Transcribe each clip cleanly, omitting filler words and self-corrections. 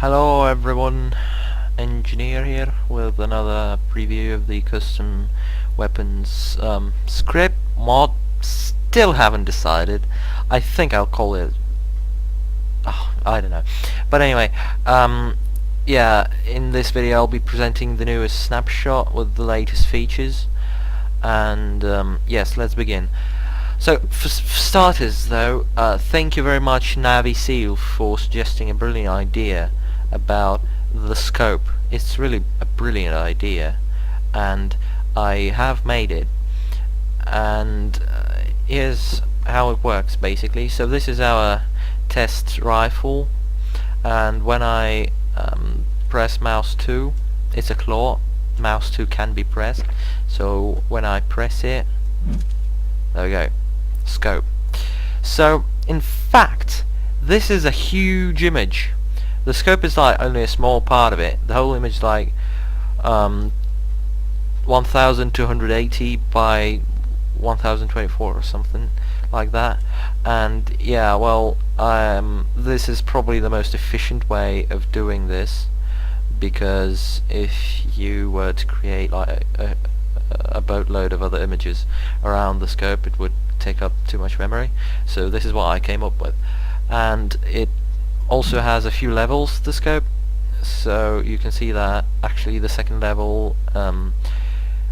Hello everyone, Engineer here with another preview of the custom weapons script mod. Still haven't decided. I think I'll call it, I don't know. But anyway, yeah, in this video I'll be presenting the newest snapshot with the latest features. And yes, let's begin. So, for starters though, thank you very much NaviSeal for suggesting a brilliant idea about the scope. It's really a brilliant idea, and I have made it. And here's how it works basically. So this is our test rifle, and when I press mouse 2, it's a claw. Mouse 2 can be pressed, so when I press it, there we go, scope. So in fact this is a huge image. The scope is like only a small part of it. The whole image is like 1280 by 1024 or something like that. And yeah, well, this is probably the most efficient way of doing this, because if you were to create like a boatload of other images around the scope, it would take up too much memory. So this is what I came up with, and it also has a few levels, the scope. So you can see that actually the second level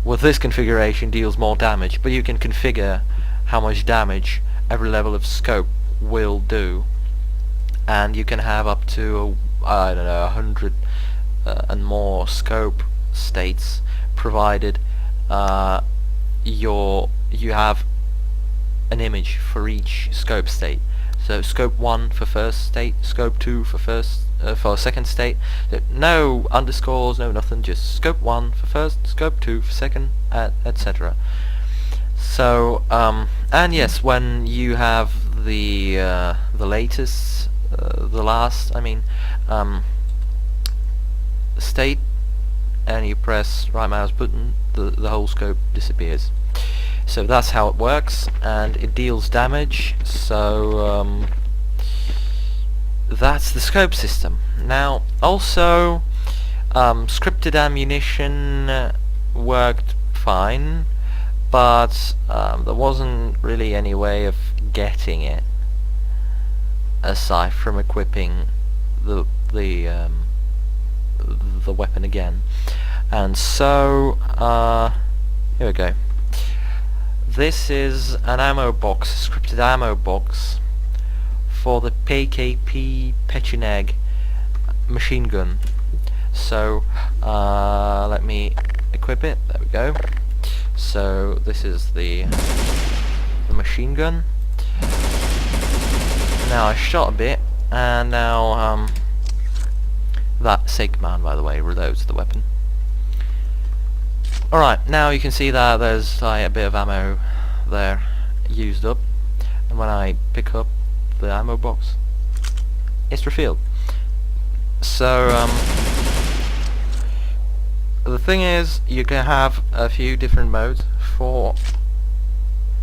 with this configuration deals more damage, but you can configure how much damage every level of scope will do, and you can have up to I don't know 100 and more scope states, provided you have an image for each scope state. So scope 1 for first state, scope 2 for second state. No underscores, no nothing, just scope 1 for first, scope 2 for second, etc. So and yes, when you have the latest, the last, state, and you press right mouse button, the whole scope disappears. So that's how it works, and it deals damage. So that's the scope system. Now also scripted ammunition worked fine, but there wasn't really any way of getting it aside from equipping the weapon again. And so here we go. This is an ammo box, scripted ammo box for the PKP Pecheneg machine gun. So let me equip it. There we go. So this is the machine gun. Now I shot a bit, and now that SAY command, by the way, reloads the weapon. Alright, now you can see that there's like a bit of ammo there used up, and when I pick up the ammo box, it's refilled. So the thing is, you can have a few different modes for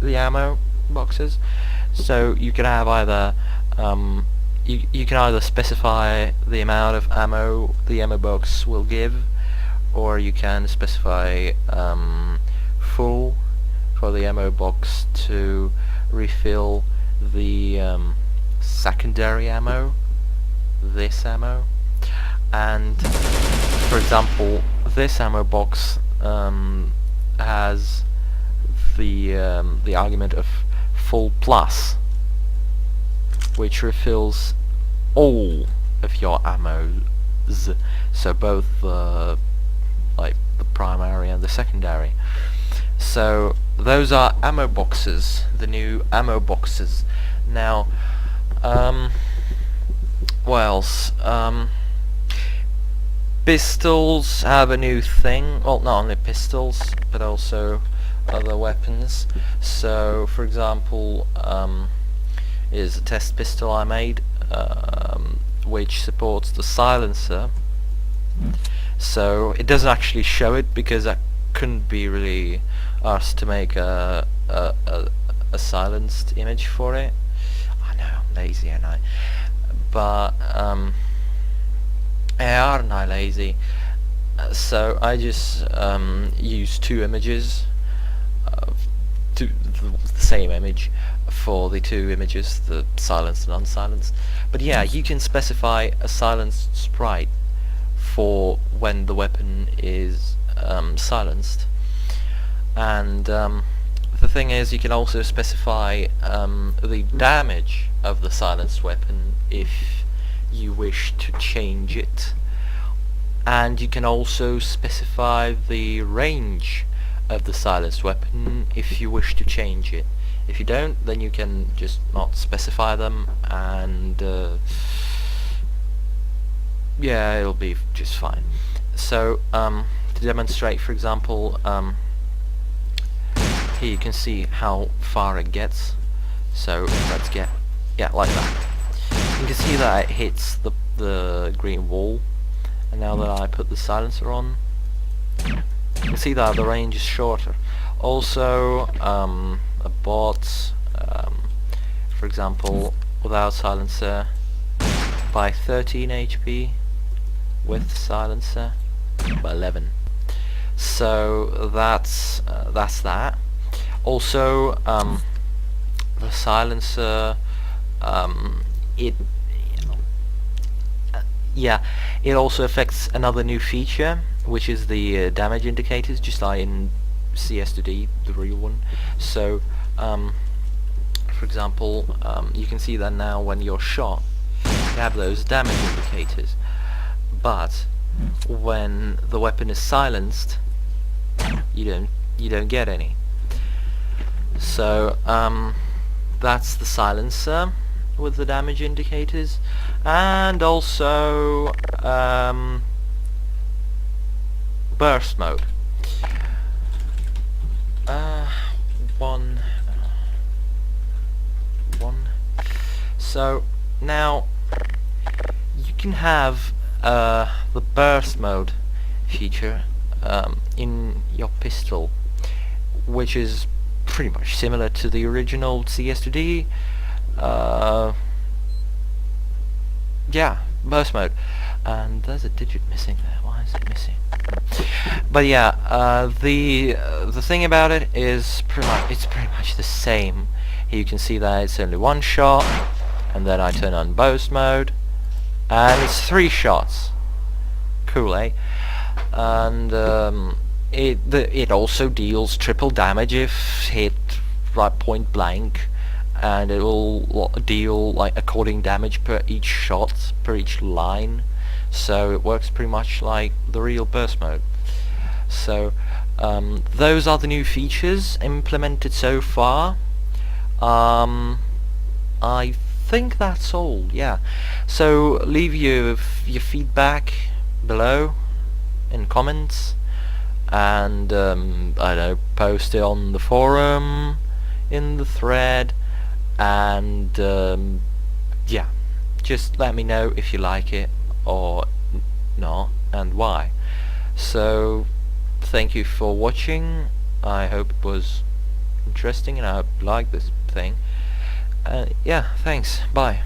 the ammo boxes. So you can have either you can either specify the amount of ammo the ammo box will give, or you can specify full for the ammo box to refill the secondary ammo, this ammo. And for example, this ammo box has the argument of full plus, which refills all of your ammos, so both like the primary and the secondary. So those are ammo boxes, the new ammo boxes. Now what else? Pistols have a new thing. Well, not only pistols, but also other weapons. So for example, is a test pistol I made, which supports the silencer. So it doesn't actually show it because I couldn't be really asked to make a silenced image for it. I know, I'm lazy, aren't I? But Aren't I lazy? So I just use two images, the same image for the two images, the silenced and unsilenced. But yeah, you can specify a silenced sprite for when the weapon is silenced, and the thing is, you can also specify the damage of the silenced weapon if you wish to change it, and you can also specify the range of the silenced weapon if you wish to change it. If you don't, then you can just not specify them, and yeah, it'll be just fine. So to demonstrate, for example, here you can see how far it gets. So let's get, yeah, like that. You can see that it hits the green wall, and now that I put the silencer on, you can see that the range is shorter. Also, a bot, for example, without silencer by 13 HP, with silencer by 11. So that's that. Also, the silencer, it also affects another new feature, which is the damage indicators, just like in CS2D, the real one. So, for example, you can see that now when you're shot, you have those damage indicators, but when the weapon is silenced, you don't get any. So that's the silencer with the damage indicators, and also burst mode. One. So now you can have the burst mode feature in your pistol, which is pretty much similar to the original CS2D. Yeah, burst mode. And there's a digit missing there. Why is it missing? But yeah, the thing about it is it's pretty much the same. Here you can see that it's only one shot, and then I turn on burst mode, and it's 3 shots. Cool, eh? And it also deals triple damage if hit right point blank, and it will deal like according damage per each shot, per each line. So it works pretty much like the real burst mode. So those are the new features implemented so far. I think that's all, yeah. So leave your feedback below in comments, and I don't know, post it on the forum, in the thread, and yeah, just let me know if you like it or not, and why. So thank you for watching. I hope it was interesting, and I hope you liked this thing. Yeah, thanks, bye.